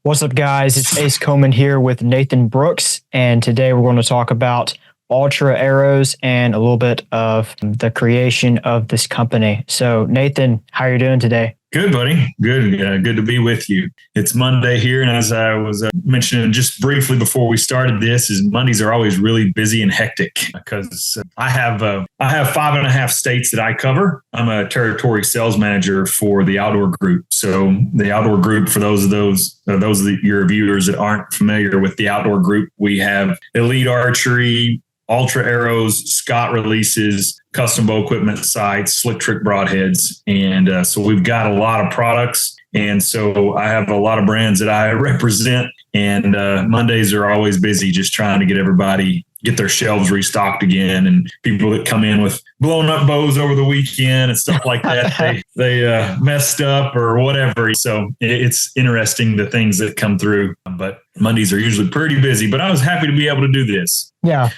What's up, guys? It's Ace Coleman here with Nathan Brooks, and today we're going to talk about Altra Arrows and a little bit of the creation of this company. So, Nathan, how are you doing today? Good, buddy. Good. Good to be with you. It's Monday here, and as I was mentioning just briefly before we started this, is Mondays are always really busy and hectic because I have 5.5 states that I cover. I'm a territory sales manager for the outdoor group. So the outdoor group, for those of your viewers that aren't familiar with the outdoor group, we have Elite Archery, Altra Arrows, Scott Releases, custom bow equipment sites, slick trick broadheads. And so we've got a lot of products. And so I have a lot of brands that I represent. And Mondays are always busy just trying to get their shelves restocked again. And people that come in with blown up bows over the weekend and stuff like that, they messed up or whatever. So it's interesting, the things that come through. But Mondays are usually pretty busy, but I was happy to be able to do this. Yeah.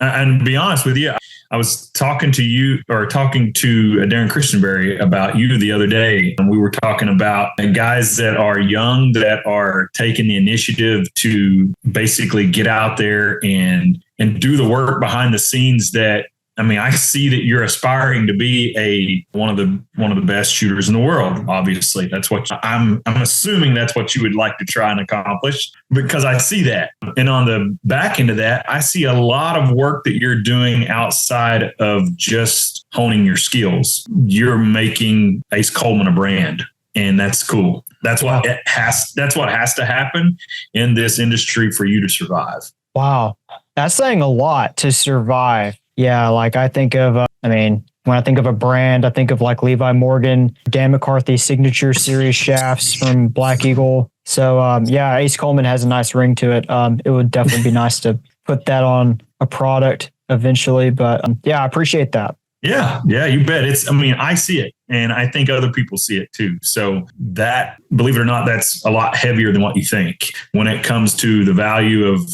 And to be honest with you, I was talking to Darren Christianberry about you the other day, and we were talking about guys that are young, that are taking the initiative to basically get out there and do the work behind the scenes. I see that you're aspiring to be one of the best shooters in the world. Obviously, that's what I'm assuming that's what you would like to try and accomplish, because I see that. And on the back end of that, I see a lot of work that you're doing outside of just honing your skills. You're making Ace Coleman a brand, and that's cool. That's what has to happen in this industry for you to survive. Wow. That's saying a lot, to survive. Yeah, like I think of, when I think of a brand, I think of like Levi Morgan, Dan McCarthy signature series shafts from Black Eagle. So Ace Coleman has a nice ring to it. It would definitely be nice to put that on a product eventually. But I appreciate that. Yeah, you bet. I see it, and I think other people see it too. So that, believe it or not, that's a lot heavier than what you think when it comes to the value of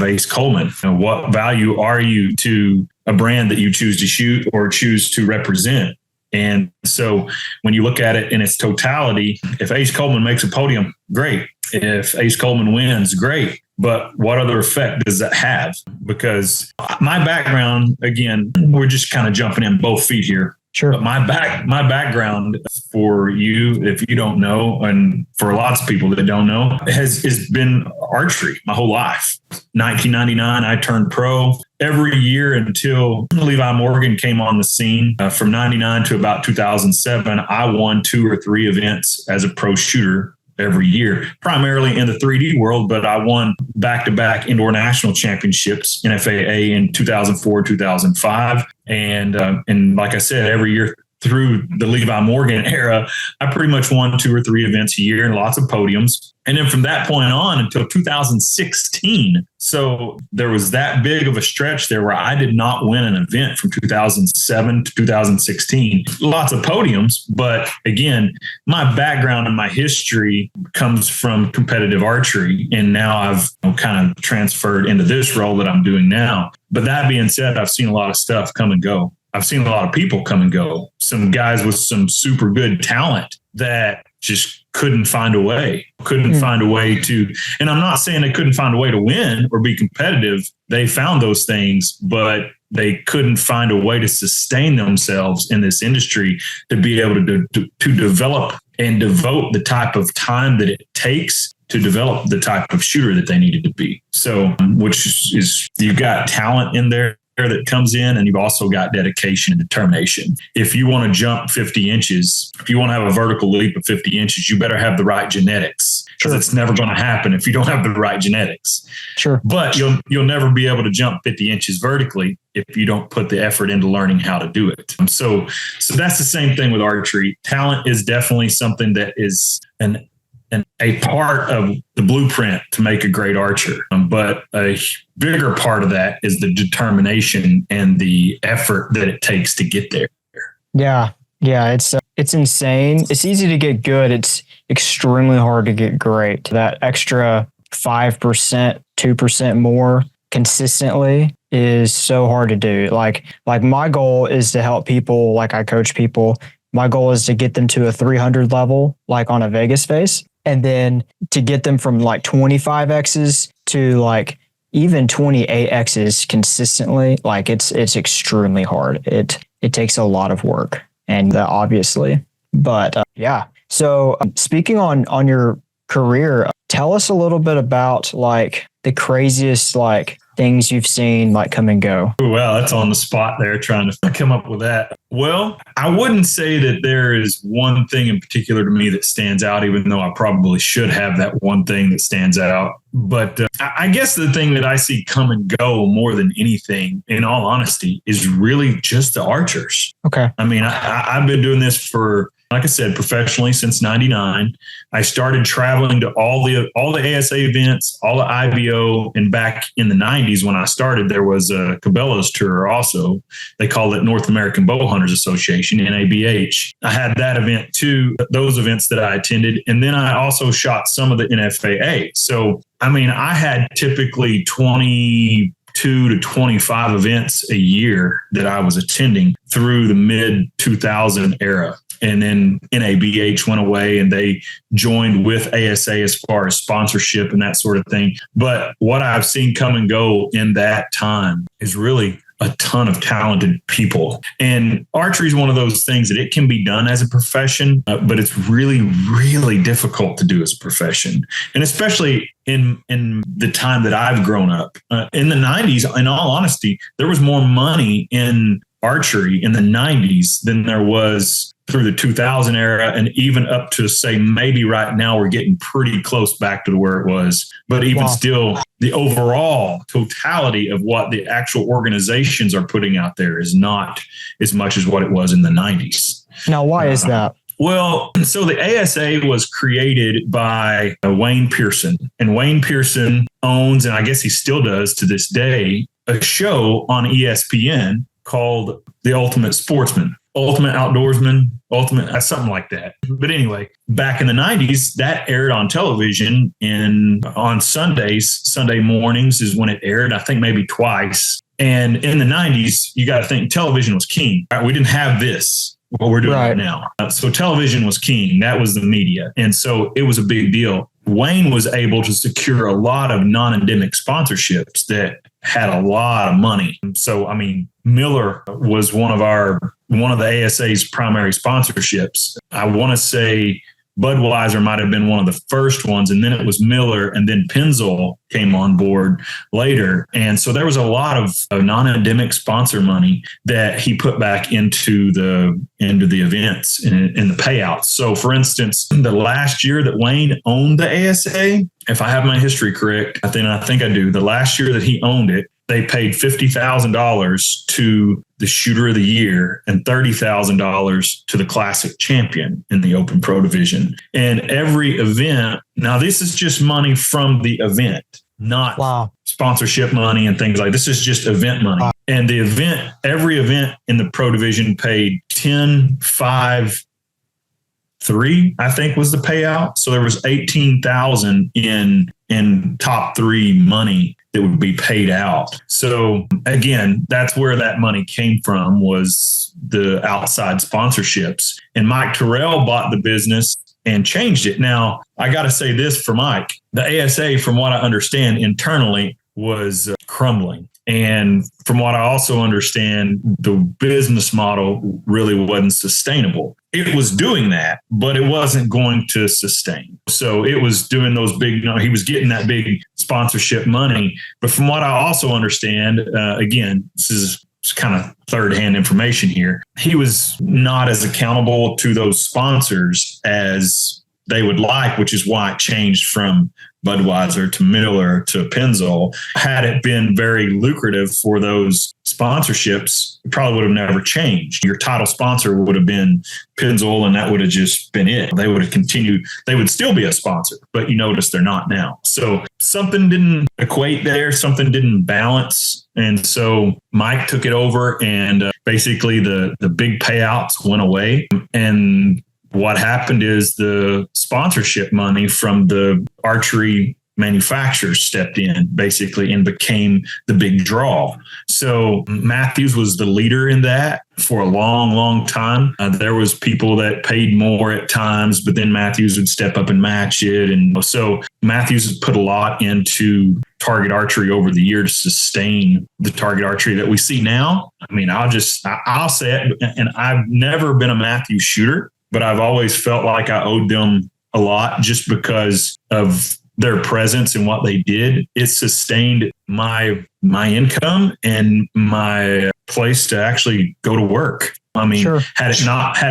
Ace Coleman. And what value are you to a brand that you choose to shoot or choose to represent? And so when you look at it in its totality, if Ace Coleman makes a podium, great. If Ace Coleman wins, great. But what other effect does that have? Because my background, again, we're just kind of jumping in both feet here. Sure. But my background, for you, if you don't know, and for lots of people that don't know, has been archery my whole life. 1999, I turned pro. Every year until Levi Morgan came on the scene, from 99 to about 2007, I won 2 or 3 events as a pro shooter every year, primarily in the 3D world, but I won back-to-back indoor national championships, NFAA in 2004, 2005. And like I said, every year through the Levi Morgan era, I pretty much won 2 or 3 events a year and lots of podiums. And then from that point on until 2016, so there was that big of a stretch there where I did not win an event from 2007 to 2016. Lots of podiums, but again, my background and my history comes from competitive archery, and now I've kind of transferred into this role that I'm doing now. But that being said, I've seen a lot of stuff come and go. I've seen a lot of people come and go. Some guys with some super good talent that just couldn't find a way to, and I'm not saying they couldn't find a way to win or be competitive. They found those things, but they couldn't find a way to sustain themselves in this industry to be able to develop and devote the type of time that it takes to develop the type of shooter that they needed to be. So, which is, you've got talent in there that comes in, and you've also got dedication and determination. If you want to jump 50 inches, if you want to have a vertical leap of 50 inches, you better have the right genetics, because it's never going to happen if you don't have the right genetics. Sure. But you'll never be able to jump 50 inches vertically if you don't put the effort into learning how to do it. So that's the same thing with archery. Talent is definitely something that is a part of the blueprint to make a great archer. But a bigger part of that is the determination and the effort that it takes to get there. Yeah. It's insane. It's easy to get good. It's extremely hard to get great. That extra 5%, 2% more consistently is so hard to do. Like my goal is to help people, like I coach people. My goal is to get them to a 300 level, like on a Vegas face. And then to get them from like 25Xs to like even 28Xs consistently, like it's extremely hard. It takes a lot of work, and obviously, but yeah. So speaking on your career, tell us a little bit about like the craziest like things you've seen like come and go. Well, that's on the spot there trying to come up with that. Well, I wouldn't say that there is one thing in particular to me that stands out, even though I probably should have that one thing that stands out. But I guess the thing that I see come and go more than anything, in all honesty, is really just the archers. Okay. I mean, I've been doing this for, like I said, professionally since '99. I started traveling to all the ASA events, all the IBO, and back in the '90s when I started, there was a Cabela's tour also. They called it North American Bow Hunters Association, NABH. I had that event too, those events that I attended, and then I also shot some of the NFAA. So, I mean, I had typically 22 to 25 events a year that I was attending through the mid 2000 era. And then NABH went away and they joined with ASA as far as sponsorship and that sort of thing. But what I've seen come and go in that time is really a ton of talented people. And archery is one of those things that it can be done as a profession, but it's really, really difficult to do as a profession. And especially in the time that I've grown up. In the 90s, in all honesty, there was more money in archery in the 90s than there was through the 2000 era, and even up to, say, maybe right now we're getting pretty close back to where it was. But even still, the overall totality of what the actual organizations are putting out there is not as much as what it was in the 90s. Now, why is that? Well, so the ASA was created by Wayne Pearson, and Wayne Pearson owns, and I guess he still does to this day, a show on ESPN called The Ultimate Sportsman, Ultimate Outdoorsman, Ultimate, something like that. But anyway, back in the 90s, that aired on television on Sundays. Sunday mornings is when it aired, I think maybe twice. And in the 90s, you got to think television was king. We didn't have this, what we're doing right now. So television was king. That was the media. And so it was a big deal. Wayne was able to secure a lot of non-endemic sponsorships that had a lot of money. So, I mean, Miller was one of the ASA's primary sponsorships. I want to say Budweiser might have been one of the first ones, and then it was Miller, and then Pennzoil came on board later. And so there was a lot of non-endemic sponsor money that he put back into the events and in the payouts. So for instance, the last year that Wayne owned the ASA, if I have my history correct, I think I do. The last year that he owned it, they paid $50,000 to the shooter of the year and $30,000 to the classic champion in the open pro division. And every event, now this is just money from the event, not sponsorship money and things like this. Is just event money. Wow. And every event in the pro division paid 10, 5, 3, I think was the payout. So there was 18,000 in top 3 money that would be paid out. So again, that's where that money came from, was the outside sponsorships. And Mike Terrell bought the business and changed it. Now, I got to say this for Mike, the ASA, from what I understand internally, was crumbling. And from what I also understand, the business model really wasn't sustainable. It was doing that, but it wasn't going to sustain. So it was doing those big, he was getting that big sponsorship money. But from what I also understand, again, this is kind of third-hand information here, he was not as accountable to those sponsors as they would like, which is why it changed from Budweiser to Miller to Pennzoil. Had it been very lucrative for those sponsorships, it probably would have never changed. Your title sponsor would have been Pennzoil, and that would have just been it. They would have continued. They would still be a sponsor, but you notice they're not now. So something didn't equate there. Something didn't balance. And so Mike took it over, and basically the big payouts went away. And what happened is the sponsorship money from the archery manufacturers stepped in basically and became the big draw. So Matthews was the leader in that for a long, long time. There was people that paid more at times, but then Matthews would step up and match it. And so Matthews has put a lot into target archery over the year to sustain the target archery that we see now. I mean, I'll say it, and I've never been a Matthews shooter, but I've always felt like I owed them a lot just because of their presence and what they did. It sustained my income and my place to actually go to work. I mean, sure. Had it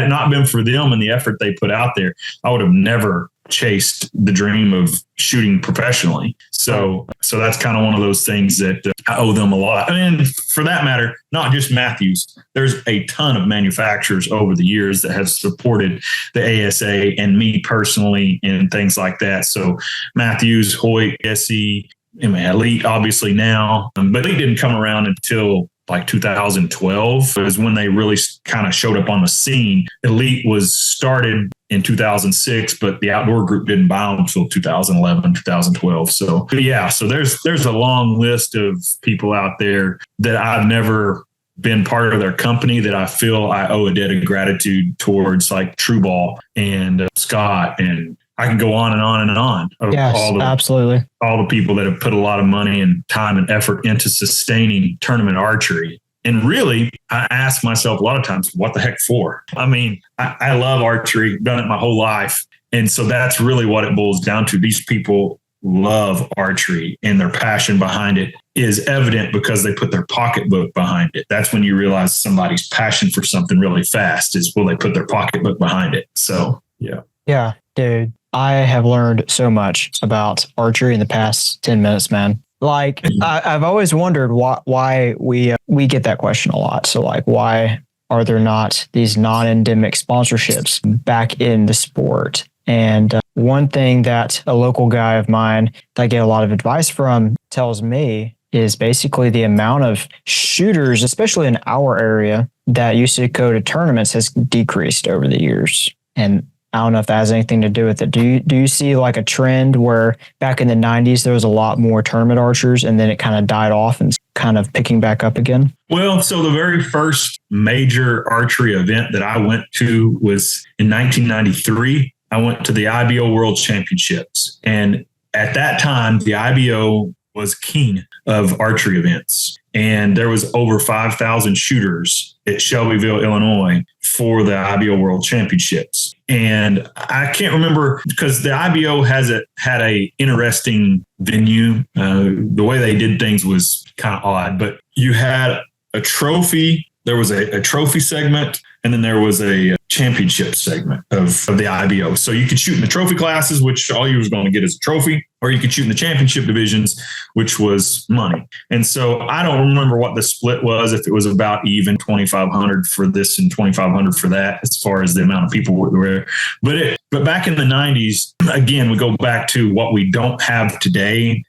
not been for them and the effort they put out there, I would have never chased the dream of shooting professionally. So that's kind of one of those things that I owe them a lot. I mean, for that matter, not just Matthews. There's a ton of manufacturers over the years that have supported the ASA and me personally and things like that. So Matthews, Hoyt, SE, Elite, obviously now, but Elite didn't come around until like 2012 is when they really kind of showed up on the scene. Elite was started in 2006, but the outdoor group didn't buy them until 2011, 2012. So there's a long list of people out there that I've never been part of their company that I feel I owe a debt of gratitude towards, like True Ball and Scott, and I can go on and on and on. Yes, absolutely. All the people that have put a lot of money and time and effort into sustaining tournament archery. And really, I ask myself a lot of times, what the heck for? I mean, I love archery, done it my whole life. And so that's really what it boils down to. These people love archery, and their passion behind it is evident because they put their pocketbook behind it. That's when you realize somebody's passion for something really fast is, well, they put their pocketbook behind it. So, yeah. Yeah, dude. I have learned so much about archery in the past 10 minutes, man. Like, I've always wondered why we get that question a lot. So, like, why are there not these non-endemic sponsorships back in the sport? And one thing that a local guy of mine that I get a lot of advice from tells me is basically the amount of shooters, especially in our area, that used to go to tournaments has decreased over the years. And I don't know if that has anything to do with it. Do you see like a trend where back in the 90s, there was a lot more tournament archers and then it kind of died off and kind of picking back up again? Well, so the very first major archery event that I went to was in 1993. I went to the IBO World Championships. And at that time, the IBO was king of archery events. And there was over 5,000 shooters at Shelbyville, Illinois for the IBO World Championships. And I can't remember because the IBO had a interesting venue. The way they did things was kind of odd, but you had a trophy. There was a trophy segment, and then there was a championship segment of the IBO. So you could shoot in the trophy classes, which all you was going to get is a trophy, or you could shoot in the championship divisions, which was money. And so I don't remember what the split was, if it was about even 2,500 for this and 2,500 for that, as far as the amount of people were there. But back in the 90s, again, we go back to what we don't have today,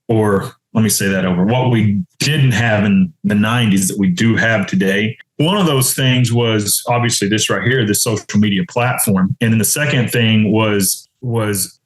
or let me say that over. What we didn't have in the 90s that we do have today. One of those things was obviously this right here, this social media platform. And then the second thing was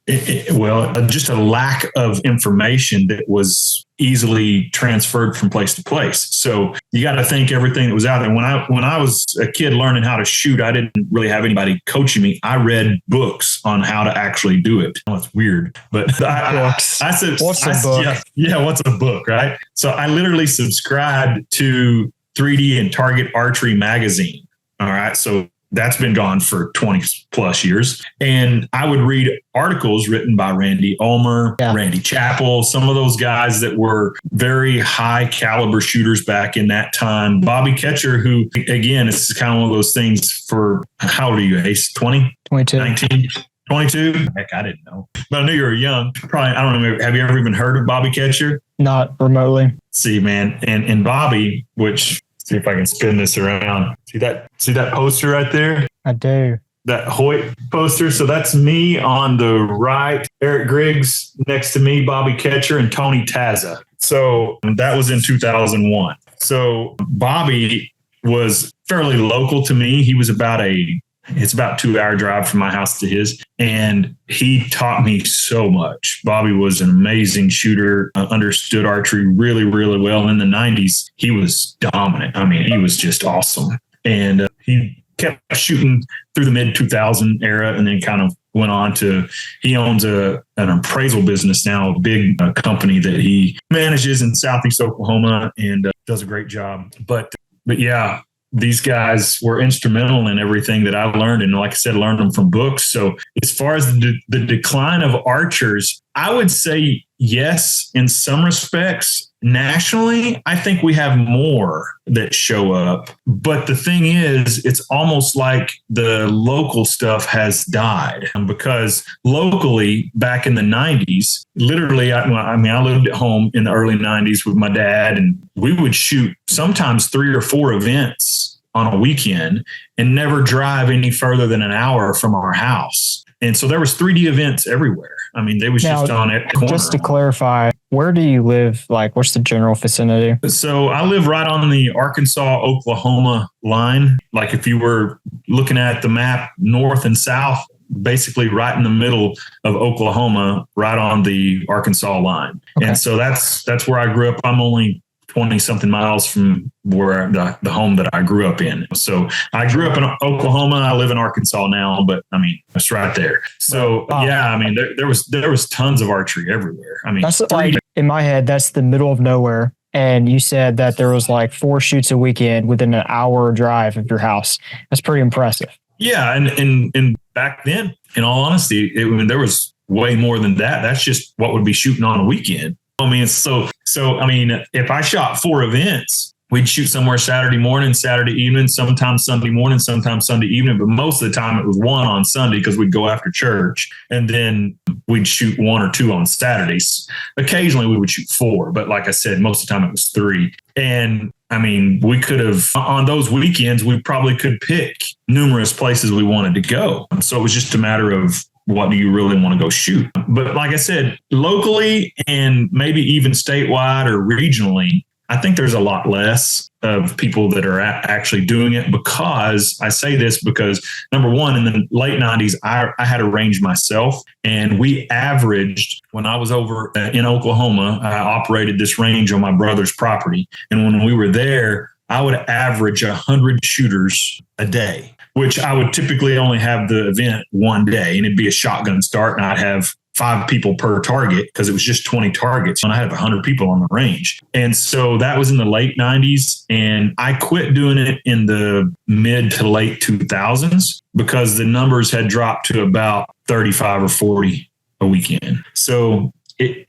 just a lack of information that was easily transferred from place to place. So you got to think everything that was out there. When I was a kid learning how to shoot, I didn't really have anybody coaching me. I read books on how to actually do it. Oh, it's weird, but I said, what's a book? Yeah, what's a book, right? So I literally subscribed to 3D and Target Archery magazine. All right, so that's been gone for 20 plus years. And I would read articles written by Randy Ulmer, Randy Chappell, some of those guys that were very high caliber shooters back in that time. Bobby Ketcher, who, again, it's kind of one of those things for, how old are you, Ace? 20? 22. 19? 22? Heck, I didn't know. But I knew you were young. Probably, I don't know, have you ever even heard of Bobby Ketcher? Not remotely. See, man. And Bobby, which... see if I can spin this around. See that poster right there? I do. That Hoyt poster. So that's me on the right, Eric Griggs next to me, Bobby Ketcher, and Tony Tazza. So that was in 2001. So Bobby was fairly local to me. He was about a It's about 2-hour drive from my house to his. And he taught me so much. Bobby was an amazing shooter, understood archery really, really well. In the 90s, he was dominant. I mean, he was just awesome. And he kept shooting through the mid 2000 era and then kind of went on to, he owns an appraisal business now, a big company that he manages in Southeast Oklahoma and does a great job. But yeah, these guys were instrumental in everything that I learned. And like I said, learned them from books. So as far as the decline of archers, I would say yes, in some respects. Nationally, I think we have more that show up. But the thing is, it's almost like the local stuff has died because locally back in the 90s, literally, I lived at home in the early 90s with my dad, and we would shoot sometimes 3 or 4 events on a weekend and never drive any further than an hour from our house. And so there was 3D events everywhere. I mean, they was just on it. Just to clarify, where do you live? Like, what's the general vicinity? So I live right on the Arkansas-Oklahoma line. Like if you were looking at the map, north and south, basically right in the middle of Oklahoma, right on the Arkansas line. Okay. And so that's where I grew up. I'm only 20 something miles from where the home that I grew up in. So I grew up in Oklahoma. I live in Arkansas now, but I mean, it's right there. So yeah, I mean, there was tons of archery everywhere. I mean, that's like in my head, that's the middle of nowhere. And you said that there was like 4 shoots a weekend within an hour drive of your house. That's pretty impressive. Yeah. And back then, in all honesty, there was way more than that. That's just what would be shooting on a weekend. I mean, so I mean, if I shot 4 events, we'd shoot somewhere Saturday morning, Saturday evening, sometimes Sunday morning, sometimes Sunday evening. But most of the time it was 1 on Sunday because we'd go after church, and then we'd shoot 1 or 2 on Saturdays. Occasionally we would shoot 4, but like I said, most of the time it was 3. And I mean, we could have, on those weekends, we probably could pick numerous places we wanted to go. So it was just a matter of, what do you really want to go shoot? But like I said, locally and maybe even statewide or regionally, I think there's a lot less of people that are actually doing it, because I say this because number one, in the late 90s, I had a range myself, and we averaged, when I was over in Oklahoma, I operated this range on my brother's property. And when we were there, I would average 100 shooters a day, which I would typically only have the event one day, and it'd be a shotgun start, and I'd have 5 people per target because it was just 20 targets, and I had 100 people on the range. And so that was in the late 90s, and I quit doing it in the mid to late 2000s because the numbers had dropped to about 35 or 40 a weekend. So I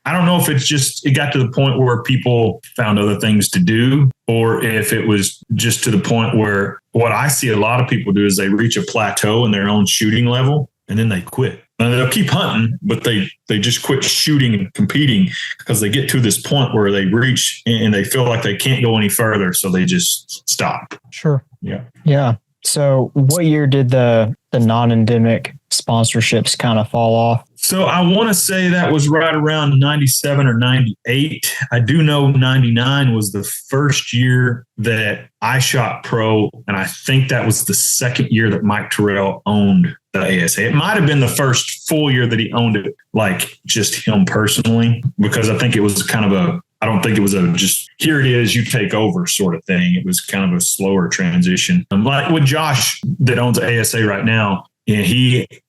don't know if it got to the point where people found other things to do, or if it was just to the point where what I see a lot of people do is they reach a plateau in their own shooting level and then they quit. And they'll keep hunting, but they just quit shooting and competing because they get to this point where they reach and they feel like they can't go any further. So they just stop. Sure. Yeah. Yeah. So what year did the non-endemic sponsorships kind of fall off? So I want to say that was right around 97 or 98. I do know 99 was the first year that I shot pro. And I think that was the second year that Mike Terrell owned the ASA. It might have been the first full year that he owned it, like just him personally, because I think it was kind of I don't think it was a just here it is, you take over sort of thing. It was kind of a slower transition. Like with Josh that owns ASA right now,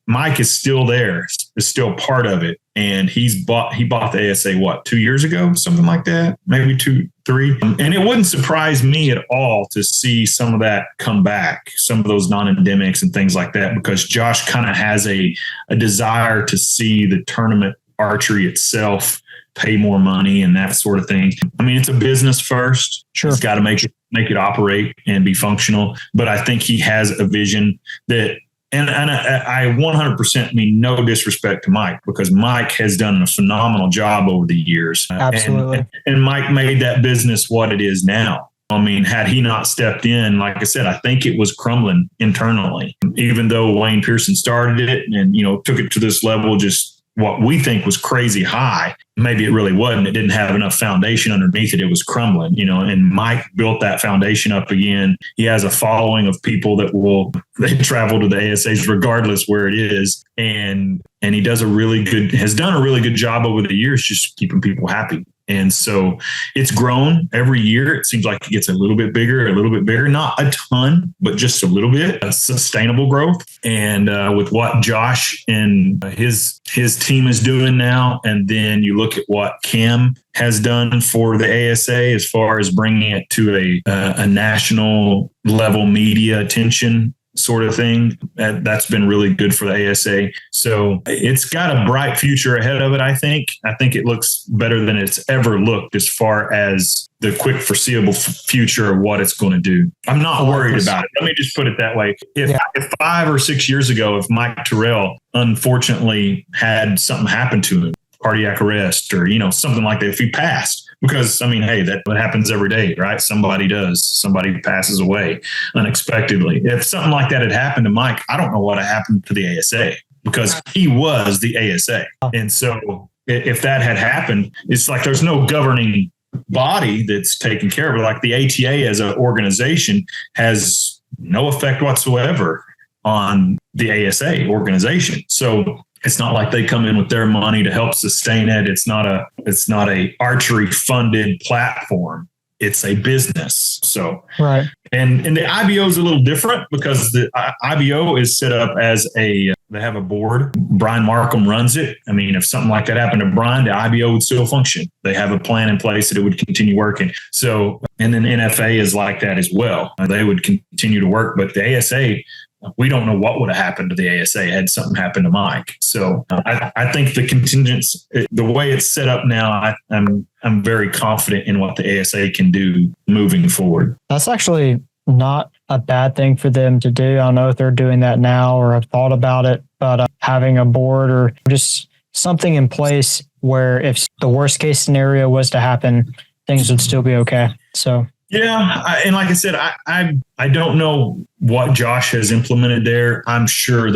Mike is still there, is still part of it. And he bought the ASA, 2 years ago, something like that, maybe 2, 3. And it wouldn't surprise me at all to see some of that come back, some of those non-endemics and things like that, because Josh kind of has a desire to see the tournament archery itself pay more money and that sort of thing. I mean, it's a business first. Sure. It's got to make it operate and be functional. But I think he has a vision that, and I 100% mean no disrespect to Mike, because Mike has done a phenomenal job over the years. Absolutely. And Mike made that business what it is now. I mean, had he not stepped in, like I said, I think it was crumbling internally, even though Wayne Pearson started it and, took it to this level just what we think was crazy high. Maybe it really wasn't. It didn't have enough foundation underneath it. It was crumbling, and Mike built that foundation up again. He has a following of people that they travel to the ASAs regardless where it is. And he has done a really good job over the years, just keeping people happy. And so it's grown every year. It seems like it gets a little bit bigger, not a ton, but just a little bit, a sustainable growth. And with what Josh and his team is doing now, and then you look at what Cam has done for the ASA as far as bringing it to a national level media attention sort of thing. That's been really good for the ASA. So it's got a bright future ahead of it, I think. I think it looks better than it's ever looked as far as the quick foreseeable future of what it's going to do. I'm not worried about it. Let me just put it that way. If 5 or 6 years ago, if Mike Terrell unfortunately had something happen to him, cardiac arrest or, something like that, if he passed, because hey, that happens every day, right? Somebody passes away unexpectedly. If something like that had happened to Mike, I don't know what happened to the ASA, because he was the ASA. And so if that had happened, it's like there's no governing body that's taking care of it. Like the ATA as an organization has no effect whatsoever on the ASA organization. So it's not like they come in with their money to help sustain it. It's not a archery funded platform. It's a business. So, right. And the IBO is a little different because the IBO is set up as they have a board. Brian Markham runs it. If something like that happened to Brian, the IBO would still function. They have a plan in place that it would continue working. So, and then NFA is like that as well. They would continue to work, but the ASA, we don't know what would have happened to the ASA had something happened to Mike. So I think the contingents, the way it's set up now, I'm very confident in what the ASA can do moving forward. That's actually not a bad thing for them to do. I don't know if they're doing that now or have thought about it, but having a board or just something in place where if the worst case scenario was to happen, things would still be okay. So. Yeah. And like I said, I don't know what Josh has implemented there. I'm sure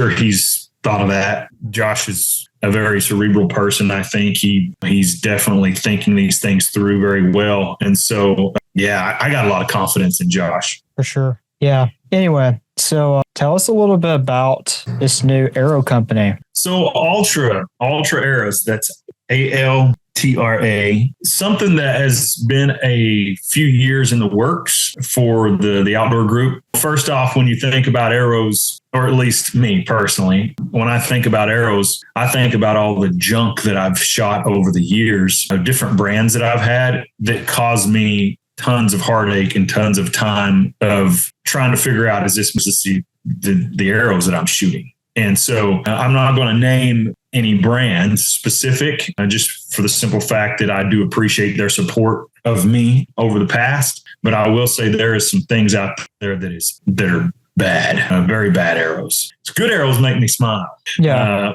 he's thought of that. Josh is a very cerebral person. I think he's definitely thinking these things through very well. And so, yeah, I got a lot of confidence in Josh. For sure. Yeah. Anyway, so tell us a little bit about this new arrow company. So Altra Arrows, that's ALTRA, something that has been a few years in the works for the outdoor group. First off, when you think about arrows, or at least me personally, when I think about arrows, I think about all the junk that I've shot over the years of different brands that I've had that caused me tons of heartache and tons of time of trying to figure out, is this the arrows that I'm shooting? And so I'm not going to name any brands specific, just for the simple fact that I do appreciate their support of me over the past. But I will say there is some things out there that are bad, very bad arrows. Good arrows make me smile. Yeah.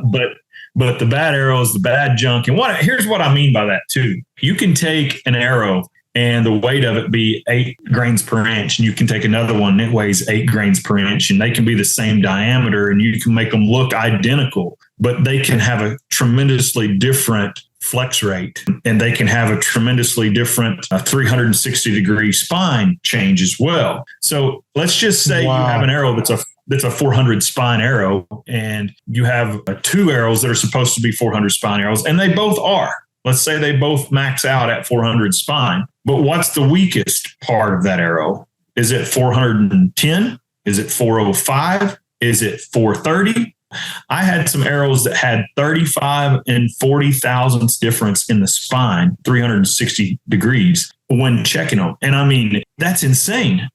But the bad arrows, the bad junk, and here's what I mean by that too. You can take an arrow and the weight of it be 8 grains per inch, and you can take another one that weighs 8 grains per inch, and they can be the same diameter, and you can make them look identical, but they can have a tremendously different flex rate, and they can have a tremendously different 360 degree spine change as well. So let's just say you have an arrow that's a 400 spine arrow, and you have 2 arrows that are supposed to be 400 spine arrows, and they both are. Let's say they both max out at 400 spine, but what's the weakest part of that arrow? Is it 410? Is it 405? Is it 430? I had some arrows that had 35 and 40 thousandths difference in the spine, 360 degrees when checking them. And that's insane.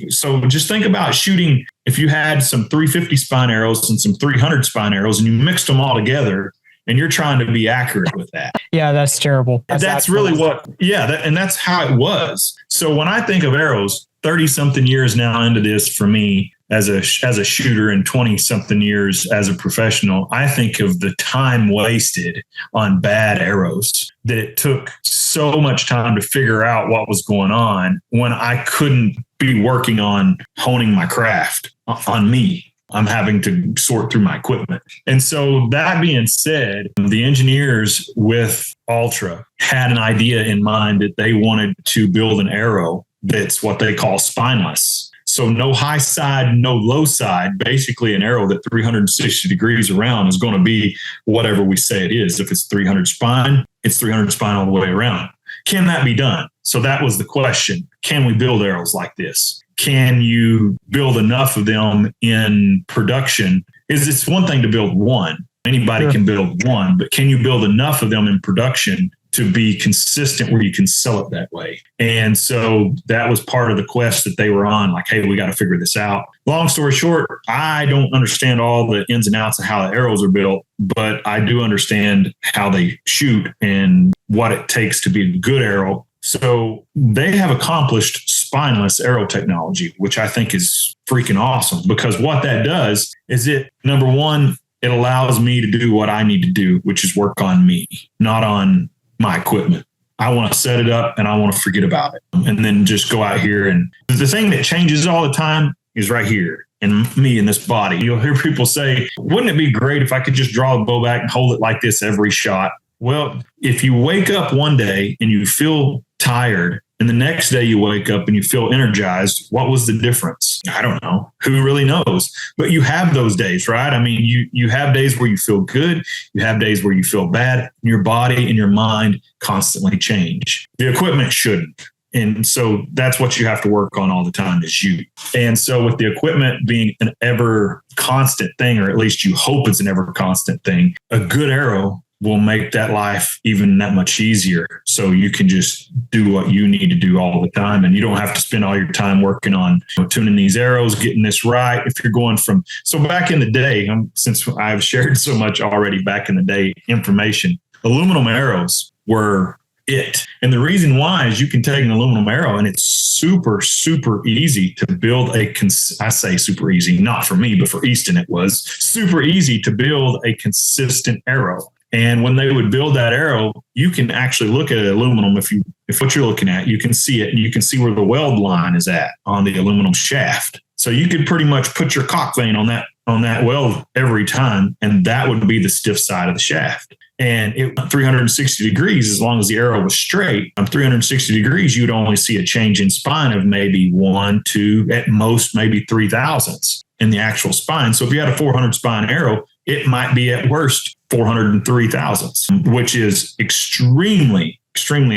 So just think about shooting. If you had some 350 spine arrows and some 300 spine arrows and you mixed them all together, and you're trying to be accurate with that. Yeah, that's terrible. That's really and that's how it was. So when I think of arrows, 30 something years now into this for me as a shooter and 20 something years as a professional, I think of the time wasted on bad arrows, that it took so much time to figure out what was going on when I couldn't be working on honing my craft on me. I'm having to sort through my equipment. And so that being said, the engineers with Altra had an idea in mind that they wanted to build an arrow that's what they call spineless. So no high side, no low side, basically an arrow that 360 degrees around is going to be whatever we say it is. If it's 300 spine, it's 300 spine all the way around. Can that be done? So that was the question. Can we build arrows like this? Can you build enough of them in production? It's one thing to build one. Anybody can build one, but can you build enough of them in production to be consistent where you can sell it that way? And so that was part of the quest that they were on. Like, hey, we got to figure this out. Long story short, I don't understand all the ins and outs of how the arrows are built, but I do understand how they shoot and what it takes to be a good arrow. So they have accomplished spineless arrow technology, which I think is freaking awesome, because what that does is number one, it allows me to do what I need to do, which is work on me, not on my equipment. I want to set it up and I want to forget about it and then just go out here. And the thing that changes all the time is right here in me in this body. You'll hear people say, wouldn't it be great if I could just draw the bow back and hold it like this every shot? Well, if you wake up one day and you feel tired and the next day you wake up and you feel energized, what was the difference? I don't know. Who really knows? But you have those days, right? I mean, you have days where you feel good. You have days where you feel bad. And your body and your mind constantly change. The equipment shouldn't. And so that's what you have to work on all the time is you. And so with the equipment being an ever constant thing, or at least you hope it's an ever constant thing, a good arrow will make that life even that much easier. So you can just do what you need to do all the time. And you don't have to spend all your time working on tuning these arrows, getting this right. If you're going so back in the day, since I've shared so much already back in the day information, aluminum arrows were it. And the reason why is you can take an aluminum arrow and it's super, super easy to build I say super easy, not for me, but for Easton, it was super easy to build a consistent arrow. And when they would build that arrow, you can actually look at aluminum. If what you're looking at, you can see it and you can see where the weld line is at on the aluminum shaft. So you could pretty much put your cock vane on that weld every time. And that would be the stiff side of the shaft. And it 360 degrees, as long as the arrow was straight, 360 degrees, you'd only see a change in spine of maybe 1, 2, at most, maybe 3 thousandths in the actual spine. So if you had a 400 spine arrow, it might be at worst 403 thousandths, which is extremely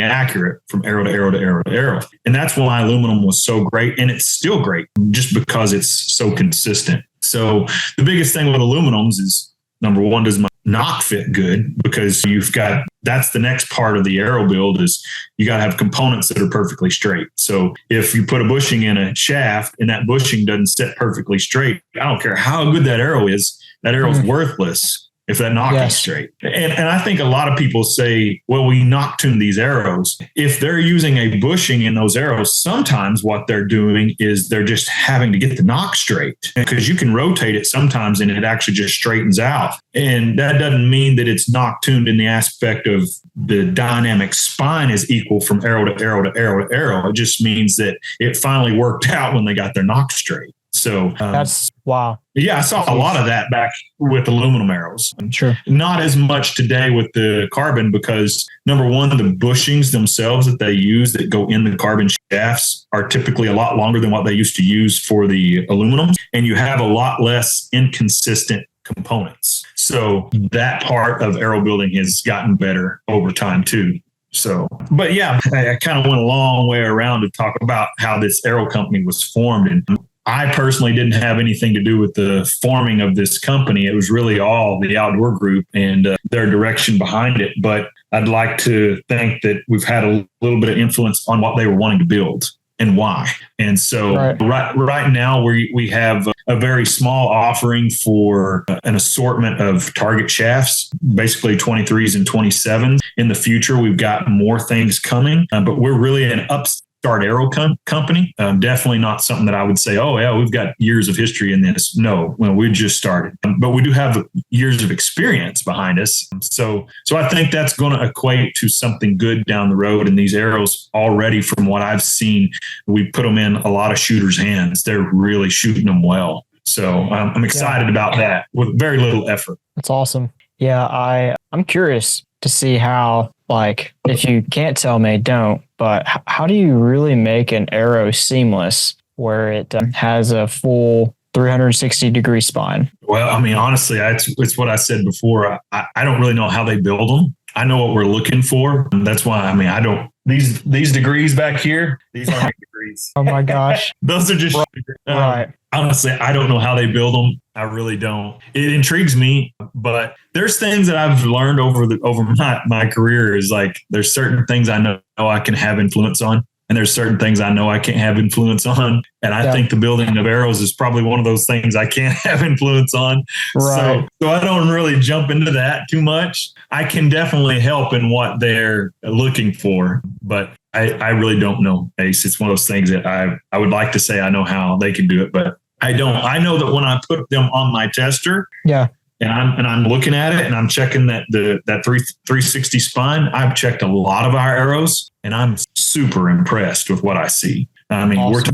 accurate from arrow to arrow to arrow to arrow. And that's why aluminum was so great. And it's still great just because it's so consistent. So the biggest thing with aluminums is, number one, does my nock fit good? Because that's the next part of the arrow build is you got to have components that are perfectly straight. So if you put a bushing in a shaft and that bushing doesn't sit perfectly straight, I don't care how good that arrow is, that arrow's worthless if that nock is straight. And I think a lot of people say, well, we nock tune these arrows. If they're using a bushing in those arrows, sometimes what they're doing is they're just having to get the nock straight, because you can rotate it sometimes and it actually just straightens out. And that doesn't mean that it's nock tuned in the aspect of the dynamic spine is equal from arrow to arrow to arrow to arrow. It just means that it finally worked out when they got their nock straight. So that's wow. Yeah, I saw a lot of that back with aluminum arrows. Sure. Not as much today with the carbon because, number one, the bushings themselves that they use that go in the carbon shafts are typically a lot longer than what they used to use for the aluminum. And you have a lot less inconsistent components. So that part of arrow building has gotten better over time too. So, but yeah, I kind of went a long way around to talk about how this arrow company was formed. And I personally didn't have anything to do with the forming of this company. It was really all the outdoor group and their direction behind it. But I'd like to think that we've had a little bit of influence on what they were wanting to build and why. And so right now we have a very small offering for an assortment of target shafts, basically 23s and 27s. In the future, we've got more things coming, but we're really an upstart arrow company. Definitely not something that I would say, oh, yeah, we've got years of history in this. No, well, we just started, but we do have years of experience behind us. So I think that's going to equate to something good down the road. And these arrows already, from what I've seen, we put them in a lot of shooters' hands. They're really shooting them well. So I'm excited about that with very little effort. That's awesome. Yeah, I'm curious to see how, like, if you can't tell me, don't, but how do you really make an arrow seamless where it has a full 360-degree spine? Well, I mean, honestly, it's what I said before. I don't really know how they build them. I know what we're looking for. And that's why, I mean, I don't, these degrees back here, these aren't degrees. Oh my gosh. Those are just, right. Honestly, I don't know how they build them. I really don't. It intrigues me, but there's things that I've learned over my career is like, there's certain things I know I can have influence on. And there's certain things I know I can't have influence on. And I think the building of arrows is probably one of those things I can't have influence on. Right. So I don't really jump into that too much. I can definitely help in what they're looking for, but I really don't know, Ace. It's one of those things that I would like to say I know how they can do it, but I don't. I know that when I put them on my tester, and I'm looking at it and I'm checking that 360 spine. I've checked a lot of our arrows and I'm super impressed with what I see. I mean, awesome.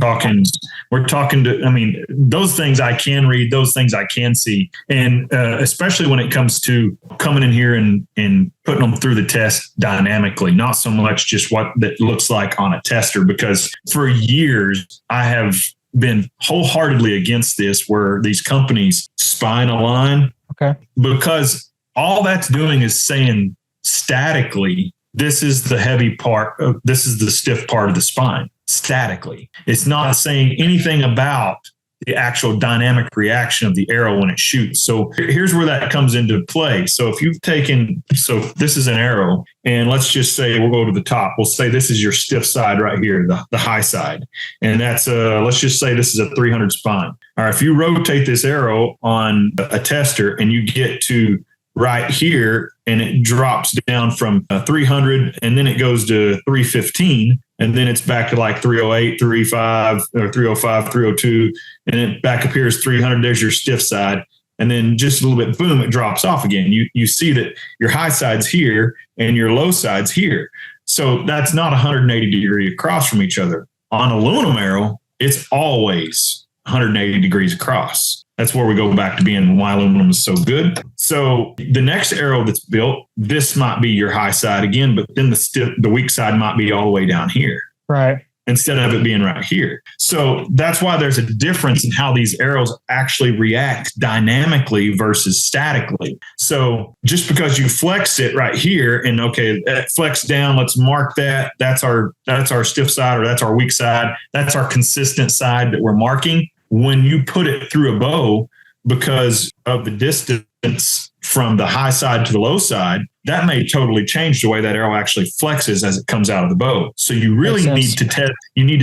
we're talking to, I mean, those things I can read, those things I can see. And especially when it comes to coming in here and putting them through the test dynamically, not so much just what that looks like on a tester, because for years I have been wholeheartedly against this, where these companies spine align. Okay. Because all that's doing is saying statically, this is the heavy part, this is the stiff part of the spine, statically. It's not saying anything about the actual dynamic reaction of the arrow when it shoots. So here's where that comes into play. So if you've taken, so this is an arrow, and let's just say we'll go to the top. We'll say this is your stiff side right here, the high side. And that's, let's just say this is a 300 spine. All right, if you rotate this arrow on a tester and you get to right here and it drops down from 300 and then it goes to 315 and then it's back to like 308, 305 or 305, 302 and then back up here is 300. There's your stiff side. And then just a little bit, boom, it drops off again. You see that your high side's here and your low side's here. So that's not 180 degree across from each other. On aluminum arrow, it's always 180 degrees across. That's where we go back to being why aluminum is so good. So the next arrow that's built, this might be your high side again, but then the weak side might be all the way down here. Right. Instead of it being right here. So that's why there's a difference in how these arrows actually react dynamically versus statically. So just because you flex it right here and okay, flex down, let's mark that. That's our stiff side or that's our weak side. That's our consistent side that we're marking. When you put it through a bow, because of the distance from the high side to the low side, that may totally change the way that arrow actually flexes as it comes out of the bow. So you really need to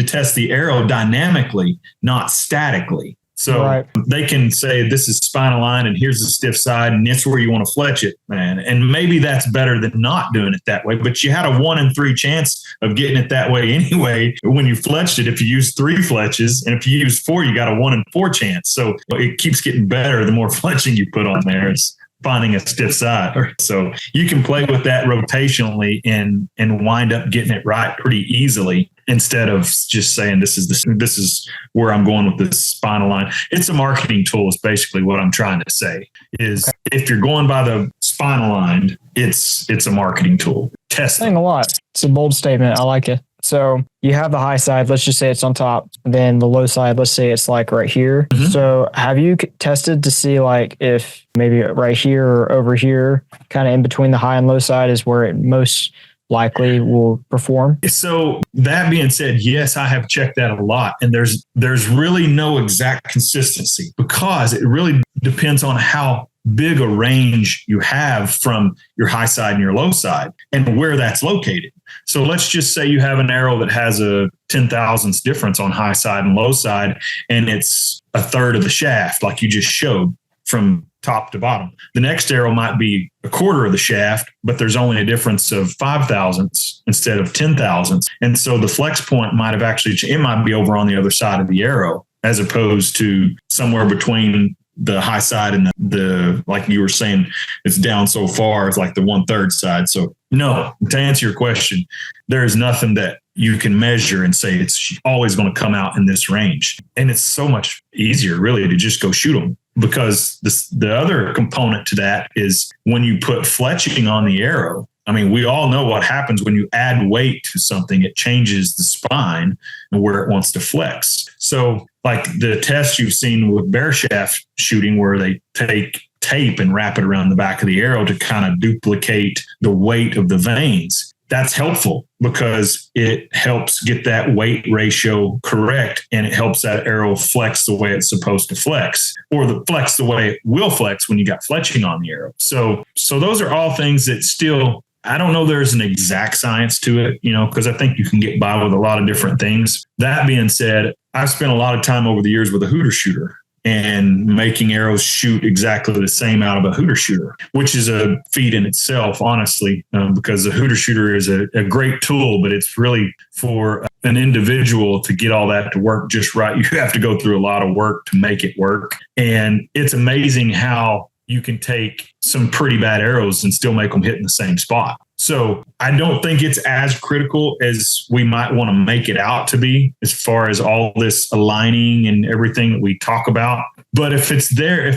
test the arrow dynamically, not statically. So they can say this is spine aligned and here's the stiff side and it's where you want to fletch it, man. And maybe that's better than not doing it that way. But you had a 1 in 3 chance of getting it that way anyway when you fletched it. If you use 3 fletches and if you use 4, you got a 1 in 4 chance. So it keeps getting better the more fletching you put on there. It's finding a stiff side. So you can play with that rotationally and wind up getting it right pretty easily, instead of just saying this is where I'm going with this spinal line. It's a marketing tool is basically what I'm trying to say. Is if you're going by the spinal line, it's a marketing tool. Test saying a lot. It's a bold statement. I like it. So you have the high side, let's just say it's on top. Then the low side, let's say it's like right here. Mm-hmm. So have you tested to see like if maybe right here or over here, kind of in between the high and low side is where it most likely will perform? So that being said, yes, I have checked that a lot. And there's really no exact consistency because it really depends on how big a range you have from your high side and your low side and where that's located. So let's just say you have an arrow that has a 10,000ths difference on high side and low side, and it's a third of the shaft, like you just showed from top to bottom. The next arrow might be a quarter of the shaft, but there's only a difference of 5,000ths instead of 10,000ths. And so the flex point might have it might be over on the other side of the arrow, as opposed to somewhere between the high side and the like you were saying, it's down so far, it's like the 1/3 side. So no, to answer your question, there is nothing that you can measure and say it's always going to come out in this range. And it's so much easier really to just go shoot them, because the other component to that is when you put fletching on the arrow. I mean, we all know what happens when you add weight to something. It changes the spine and where it wants to flex. So like the test you've seen with bear shaft shooting, where they take tape and wrap it around the back of the arrow to kind of duplicate the weight of the veins. That's helpful because it helps get that weight ratio correct, and it helps that arrow flex the way it's supposed to flex, or flex the way it will flex when you got fletching on the arrow. So those are all things that still, I don't know there's an exact science to it, because I think you can get by with a lot of different things. That being said, I've spent a lot of time over the years with a hooter shooter and making arrows shoot exactly the same out of a hooter shooter, which is a feat in itself, honestly, because a hooter shooter is a great tool, but it's really for an individual to get all that to work just right. You have to go through a lot of work to make it work. And it's amazing how you can take some pretty bad arrows and still make them hit in the same spot. So I don't think it's as critical as we might want to make it out to be, as far as all this aligning and everything that we talk about. But if it's there,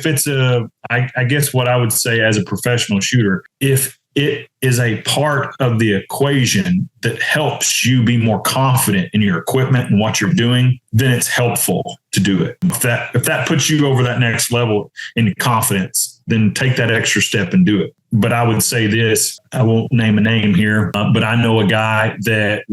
I guess what I would say as a professional shooter, if it is a part of the equation that helps you be more confident in your equipment and what you're doing, then it's helpful to do it. If that puts you over that next level in confidence, then take that extra step and do it. But I would say this, I won't name a name here, but I know a guy that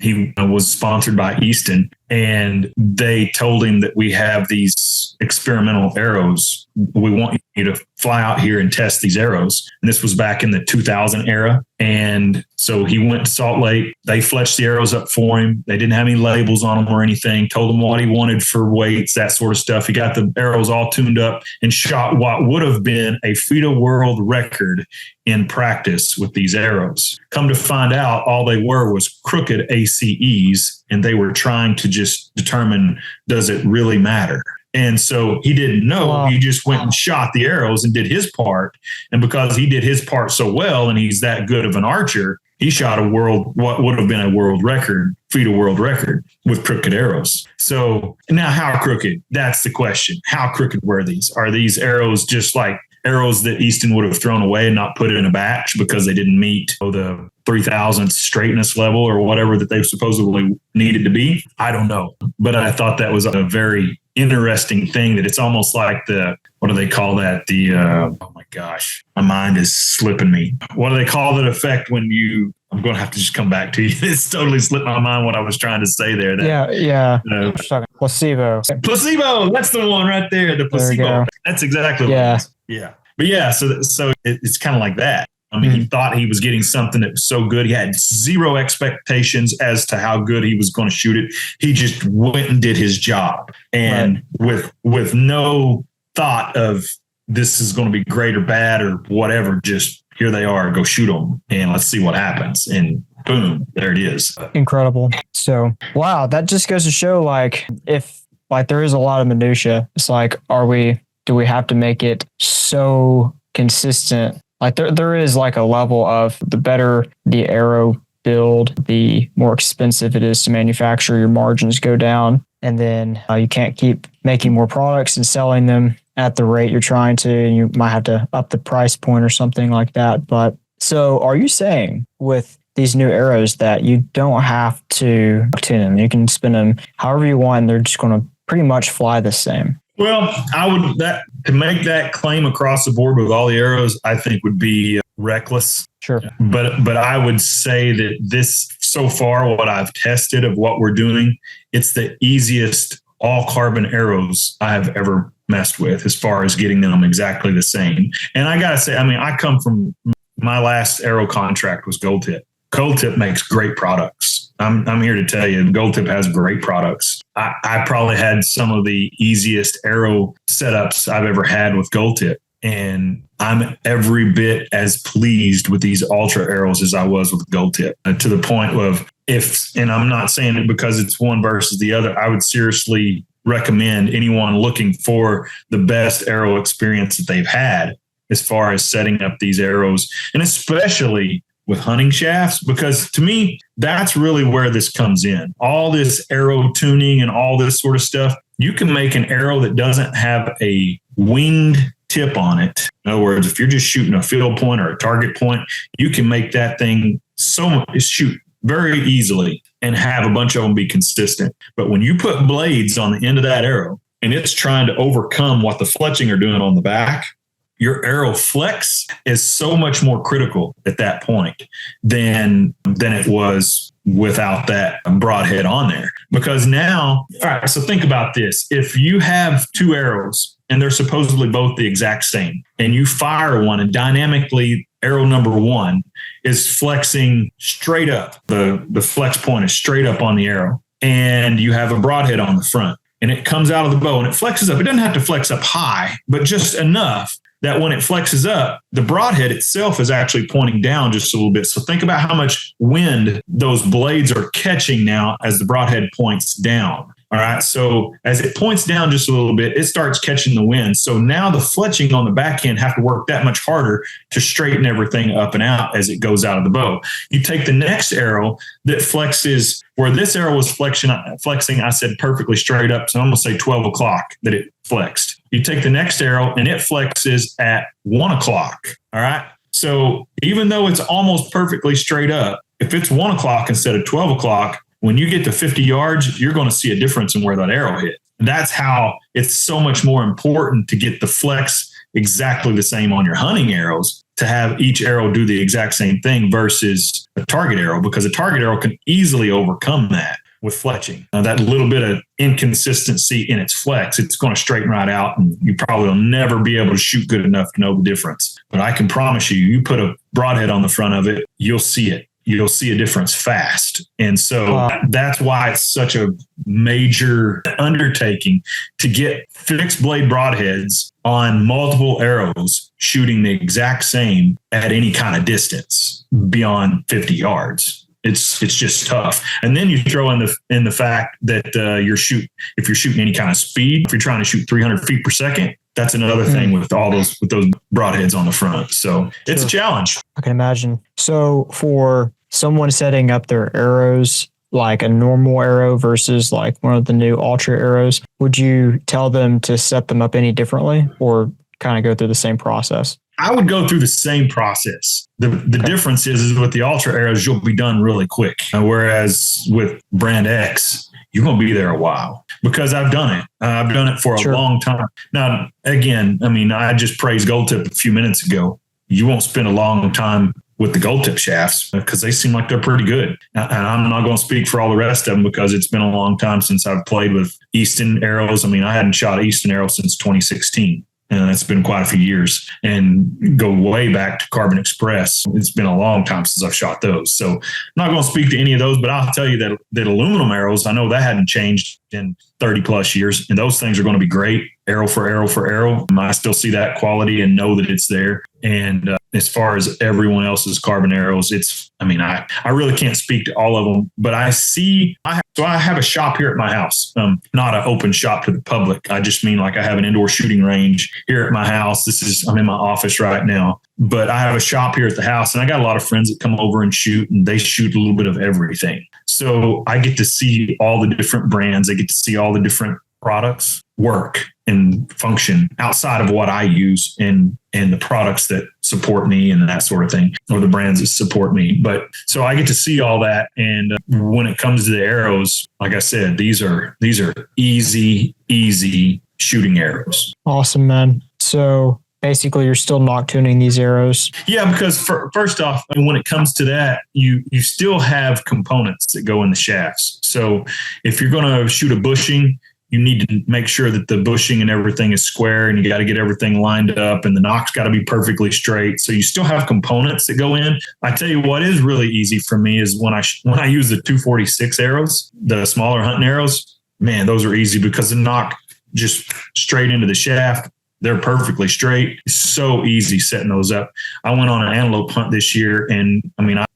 he was sponsored by Easton, and they told him that we have these experimental arrows. We want you to fly out here and test these arrows. And this was back in the 2000 era. And so he went to Salt Lake. They fletched the arrows up for him. They didn't have any labels on them or anything. Told him what he wanted for weights, that sort of stuff. He got the arrows all tuned up and shot what would have been a FIDA world record in practice with these arrows. Come to find out, all they were was crooked ACEs, and they were trying to just determine, does it really matter? And so he didn't know. Wow. He just went and shot the arrows and did his part. And because he did his part so well, and he's that good of an archer, he shot what would have been a world record, FIDA world record, with crooked arrows. So now, how crooked? That's the question. How crooked were these? Are these arrows just like arrows that Easton would have thrown away and not put it in a batch because they didn't meet the 3,000th straightness level or whatever that they supposedly needed to be? I don't know. But I thought that was a very interesting thing, that it's almost like what do they call that? Oh my gosh, my mind is slipping me. What do they call that effect when I'm going to have to just come back to you. It's totally slipped my mind what I was trying to say there. Yeah. Placebo. Placebo. That's the one right there. The placebo. That's exactly what it is. Yeah. But yeah, so it's kind of like that. I mean, he thought he was getting something that was so good. He had zero expectations as to how good he was going to shoot it. He just went and did his job, and with no thought of this is going to be great or bad or whatever. Just here they are, go shoot them and let's see what happens. And boom, there it is. Incredible. So, wow, that just goes to show if there is a lot of minutia. It's like, do we have to make it so consistent? Like there is like a level of the better the arrow build, the more expensive it is to manufacture, your margins go down. And then you can't keep making more products and selling them at the rate you're trying to, and you might have to up the price point or something like that. But so are you saying with these new arrows that you don't have to tune them? You can spin them however you want, and they're just going to pretty much fly the same? Well, to make that claim across the board with all the arrows, I think would be reckless. Sure. But I would say that this, so far, what I've tested of what we're doing, it's the easiest all carbon arrows I've ever messed with as far as getting them exactly the same. And I got to say, I mean, I come from, my last arrow contract was Gold Tip. Gold Tip makes great products. I'm here to tell you, Gold Tip has great products. I probably had some of the easiest arrow setups I've ever had with Gold Tip. And I'm every bit as pleased with these Ultra Arrows as I was with Gold Tip, to the point of and I'm not saying it because it's one versus the other, I would seriously recommend anyone looking for the best arrow experience that they've had as far as setting up these arrows, and especially with hunting shafts, because to me, that's really where this comes in. All this arrow tuning and all this sort of stuff. You can make an arrow that doesn't have a winged tip on it. In other words, if you're just shooting a field point or a target point, you can make that thing shoot very easily and have a bunch of them be consistent. But when you put blades on the end of that arrow and it's trying to overcome what the fletching are doing on the back, your arrow flex is so much more critical at that point than it was without that broadhead on there. Because now, all right, so think about this. If you have two arrows and they're supposedly both the exact same, and you fire one and dynamically arrow number one is flexing straight up, the flex point is straight up on the arrow, and you have a broadhead on the front, and it comes out of the bow and it flexes up. It doesn't have to flex up high, but just enough that when it flexes up, the broadhead itself is actually pointing down just a little bit. So think about how much wind those blades are catching now as the broadhead points down. All right. So as it points down just a little bit, it starts catching the wind. So now the fletching on the back end have to work that much harder to straighten everything up and out as it goes out of the bow. You take the next arrow that flexes where this arrow was flexing, I said perfectly straight up. So I'm going to say 12 o'clock that it flexed. You take the next arrow and it flexes at 1 o'clock. All right. So even though it's almost perfectly straight up, if it's 1 o'clock instead of 12 o'clock, when you get to 50 yards, you're going to see a difference in where that arrow hit. And that's how it's so much more important to get the flex exactly the same on your hunting arrows, to have each arrow do the exact same thing versus a target arrow, because a target arrow can easily overcome that with fletching. Now, that little bit of inconsistency in its flex, it's going to straighten right out, and you probably will never be able to shoot good enough to know the difference. But I can promise you, you put a broadhead on the front of it, you'll see it. You'll see a difference fast. And so that's why it's such a major undertaking to get fixed blade broadheads on multiple arrows shooting the exact same at any kind of distance beyond 50 yards. It's just tough. And then you throw in the fact that if you're shooting any kind of speed, if you're trying to shoot 300 feet per second, that's another thing with those broadheads on the front. So it's a challenge. I can imagine. So for someone setting up their arrows, like a normal arrow versus like one of the new Ultra Arrows, would you tell them to set them up any differently or kind of go through the same process? I would go through the same process. The difference is with the Ultra Arrows, you'll be done really quick. Whereas with Brand X, you're going to be there a while, because I've done it. I've done it for a long time. Now, again, I mean, I just praised Gold Tip a few minutes ago. You won't spend a long time with the Gold Tip shafts because they seem like they're pretty good. And I'm not going to speak for all the rest of them because it's been a long time since I've played with Easton arrows. I mean, I hadn't shot an Easton arrow since 2016. And it's been quite a few years, and go way back to Carbon Express. It's been a long time since I've shot those. So I'm not going to speak to any of those, but I'll tell you that aluminum arrows, I know that hadn't changed in 30 plus years, and those things are going to be great arrow for arrow for arrow. I still see that quality and know that it's there. And as far as everyone else's carbon arrows, I really can't speak to all of them, but I have a shop here at my house, not an open shop to the public. I just mean like I have an indoor shooting range here at my house. I'm in my office right now, but I have a shop here at the house, and I got a lot of friends that come over and shoot, and they shoot a little bit of everything. So I get to see all the different brands. I get to see all the different products work and function outside of what I use and the products that support me and that sort of thing, or the brands that support me. But so I get to see all that. And when it comes to the arrows, like I said, these are easy shooting arrows. Awesome, man. So basically you're still knock tuning these arrows. Yeah, because first off, when it comes to that, you still have components that go in the shafts. So if you're going to shoot a bushing, you need to make sure that the bushing and everything is square, and you got to get everything lined up, and the nock's got to be perfectly straight. So you still have components that go in. I tell you what is really easy for me is when I use the 246 arrows, the smaller hunting arrows, man, those are easy because the nock just straight into the shaft. They're perfectly straight. It's so easy setting those up. I went on an antelope hunt this year, and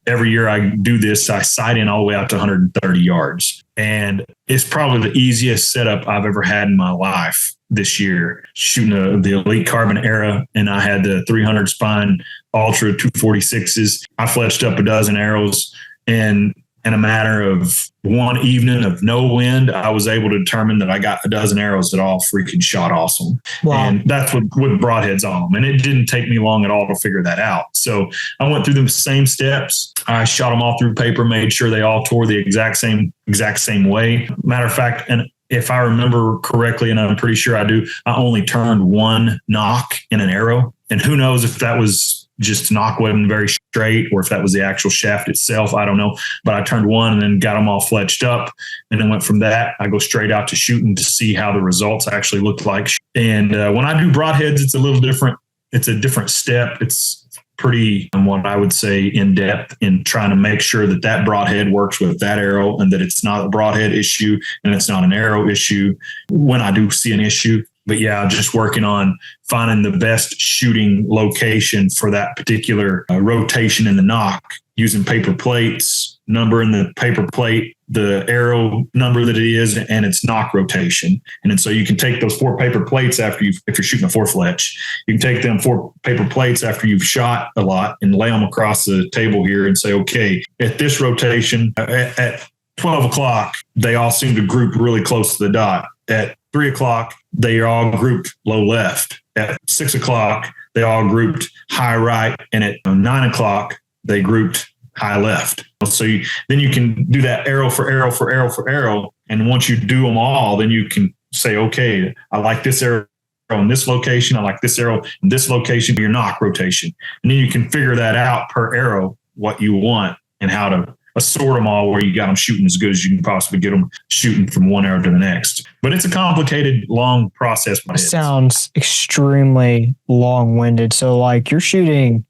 every year I do this, I sight in all the way out to 130 yards. And it's probably the easiest setup I've ever had in my life this year, shooting the Elite Carbon Era. And I had the 300 spine Ultra 246s. I fletched up a dozen arrows, and in a matter of one evening of no wind, I was able to determine that I got a dozen arrows that all freaking shot awesome. Wow. And that's with broadheads on them. And it didn't take me long at all to figure that out. So I went through the same steps. I shot them all through paper, made sure they all tore the exact same way. Matter of fact, and if I remember correctly, and I'm pretty sure I do, I only turned one knock in an arrow. And who knows if that was just knock wasn't very straight or if that was the actual shaft itself. I don't know. But I turned one and then got them all fletched up. And then went from that, I go straight out to shooting to see how the results actually looked like. And when I do broadheads, it's a little different. It's a different step. It's pretty, what I would say, in depth in trying to make sure that that broadhead works with that arrow and that it's not a broadhead issue and it's not an arrow issue when I do see an issue. But yeah, just working on finding the best shooting location for that particular rotation in the nock, using paper plates, number in the paper plate, the arrow number that it is, and its nock rotation. And then so you can take those 4 paper plates if you're shooting a 4-fletch, you can take them 4 paper plates after you've shot a lot and lay them across the table here and say, okay, at this rotation, at 12 o'clock, they all seem to group really close to the dot. At 3 o'clock, they are all grouped low left. At 6 o'clock, they all grouped high right. And at 9 o'clock, they grouped high left. So then you can do that arrow for arrow for arrow for arrow. And once you do them all, then you can say, okay, I like this arrow in this location. I like this arrow in this location, your nock rotation. And then you can figure that out per arrow, what you want and how to assort them all where you got them shooting as good as you can possibly get them shooting from one arrow to the next. But it's a complicated, long process. It sounds extremely long-winded. So like you're shooting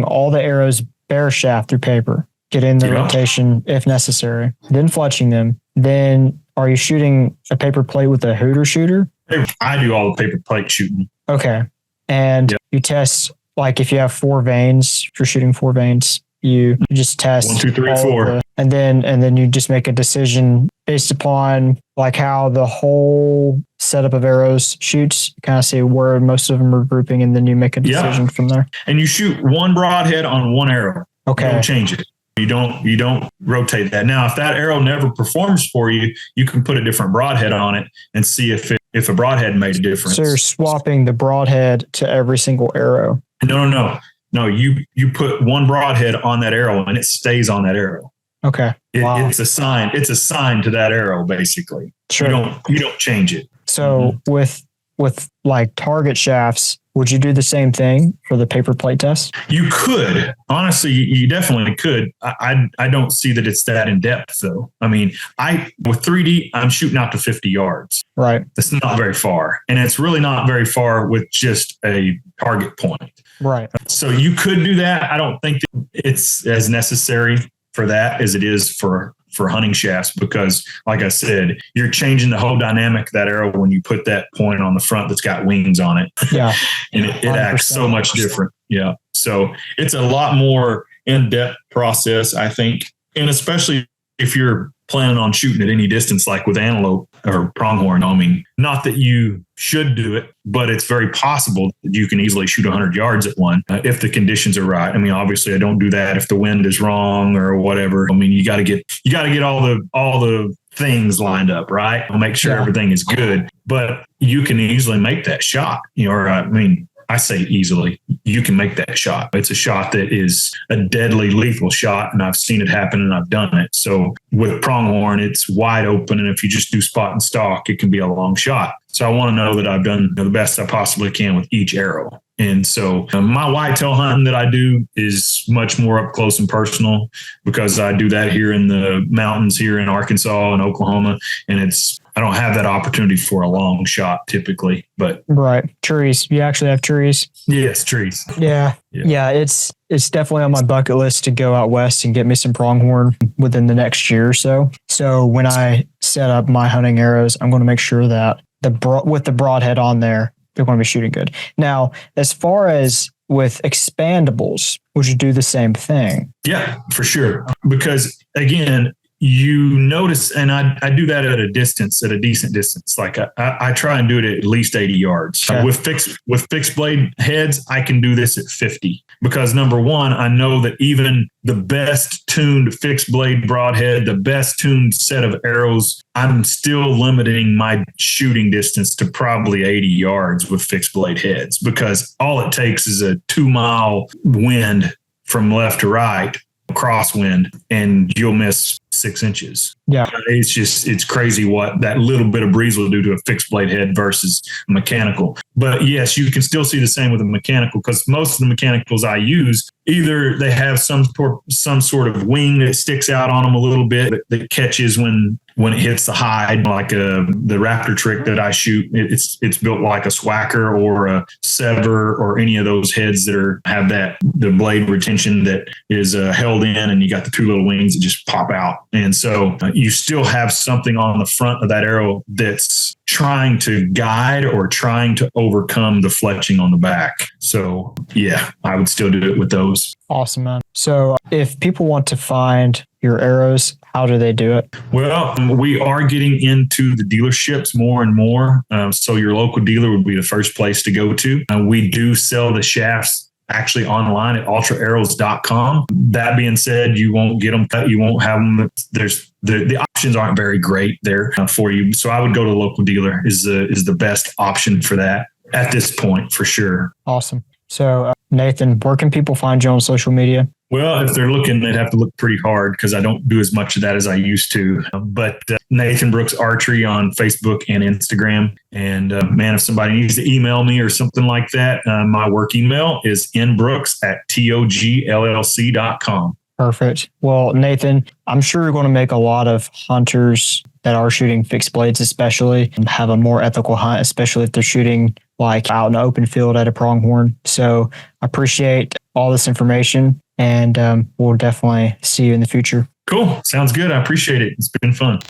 all the arrows bare shaft through paper, getting the rotation if necessary, then fletching them. Then are you shooting a paper plate with a hooter shooter? I do all the paper plate shooting. Okay. And you test, like if you have 4 vanes, if you're shooting 4 vanes, you just test 1, 2, 3, 4, and then you just make a decision based upon like how the whole setup of arrows shoots. You kind of see where most of them are grouping, and then you make a decision from there. And you shoot one broadhead on one arrow. Okay, you don't change it. You don't rotate that. Now, if that arrow never performs for you, you can put a different broadhead on it and see if a broadhead made a difference. So you're swapping the broadhead to every single arrow. No, you put one broadhead on that arrow and it stays on that arrow. Okay. It's a sign. It's a sign to that arrow, basically. Sure. You don't change it. So with like target shafts, would you do the same thing for the paper plate test? You could. Honestly, you definitely could. I don't see that it's that in depth though. I mean, with 3D, I'm shooting out to 50 yards. Right. That's not very far. And it's really not very far with just a target point. Right. So you could do that. I don't think that it's as necessary for that as it is for hunting shafts, because like I said, you're changing the whole dynamic of that arrow when you put that point on the front that's got wings on it. Yeah. And it acts so much different. Yeah. So it's a lot more in-depth process, I think. And especially if you're planning on shooting at any distance, like with antelope or pronghorn. I mean, not that you should do it, but it's very possible that you can easily shoot 100 yards at one if the conditions are right. I mean, obviously I don't do that if the wind is wrong or whatever. I mean, you got to get all the things lined up, right? I'll make sure everything is good, but you can easily make that shot, I say easily, you can make that shot. It's a shot that is a deadly lethal shot, and I've seen it happen and I've done it. So with pronghorn, it's wide open, and if you just do spot and stalk, it can be a long shot. So I want to know that I've done the best I possibly can with each arrow. And so my whitetail hunting that I do is much more up close and personal, because I do that here in the mountains here in Arkansas and Oklahoma. And I don't have that opportunity for a long shot typically, but. Right. Trees. You actually have trees? Yes, trees. Yeah. It's definitely on my bucket list to go out west and get me some pronghorn within the next year or so. So when I set up my hunting arrows, I'm going to make sure that with the broadhead on there, they're going to be shooting good. Now, as far as with expandables, would you do the same thing? Yeah, for sure. Because again, you notice, and I do that at a distance, at a decent distance. Like I try and do it at least 80 yards. Okay. With fixed blade heads, I can do this at 50 because number one, I know that even the best tuned fixed blade broadhead, the best tuned set of arrows, I'm still limiting my shooting distance to probably 80 yards with fixed blade heads because all it takes is a 2-mile wind from left to right, crosswind, and you'll miss 6 inches. Yeah. It's crazy what that little bit of breeze will do to a fixed blade head versus a mechanical. But yes, you can still see the same with a mechanical because most of the mechanicals I use, either they have some sort of wing that sticks out on them a little bit that catches when it hits the hide, like the Raptor trick that I shoot. It's built like a Swacker or a Sever or any of those heads that have the blade retention that is held in, and you got the 2 little wings that just pop out. And so you still have something on the front of that arrow that's trying to guide or trying to overcome the fletching on the back. So yeah, I would still do it with those. Awesome, man. So if people want to find your arrows, how do they do it? Well, we are getting into the dealerships more and more. So your local dealer would be the first place to go to. We do sell the shafts actually online at altraarrows.com. That being said, you won't get them cut. You won't have them. The options aren't very great there for you. So I would go to the local dealer is the best option for that at this point, for sure. Awesome. So Nathan, where can people find you on social media? Well, if they're looking, they'd have to look pretty hard because I don't do as much of that as I used to. But Nathan Brooks Archery on Facebook and Instagram. And man, if somebody needs to email me or something like that, my work email is nbrooks@togllc.com. Perfect. Well, Nathan, I'm sure you're going to make a lot of hunters that are shooting fixed blades, especially, have a more ethical hunt, especially if they're shooting like out in the open field at a pronghorn. So I appreciate all this information, and we'll definitely see you in the future. Cool. Sounds good. I appreciate it. It's been fun.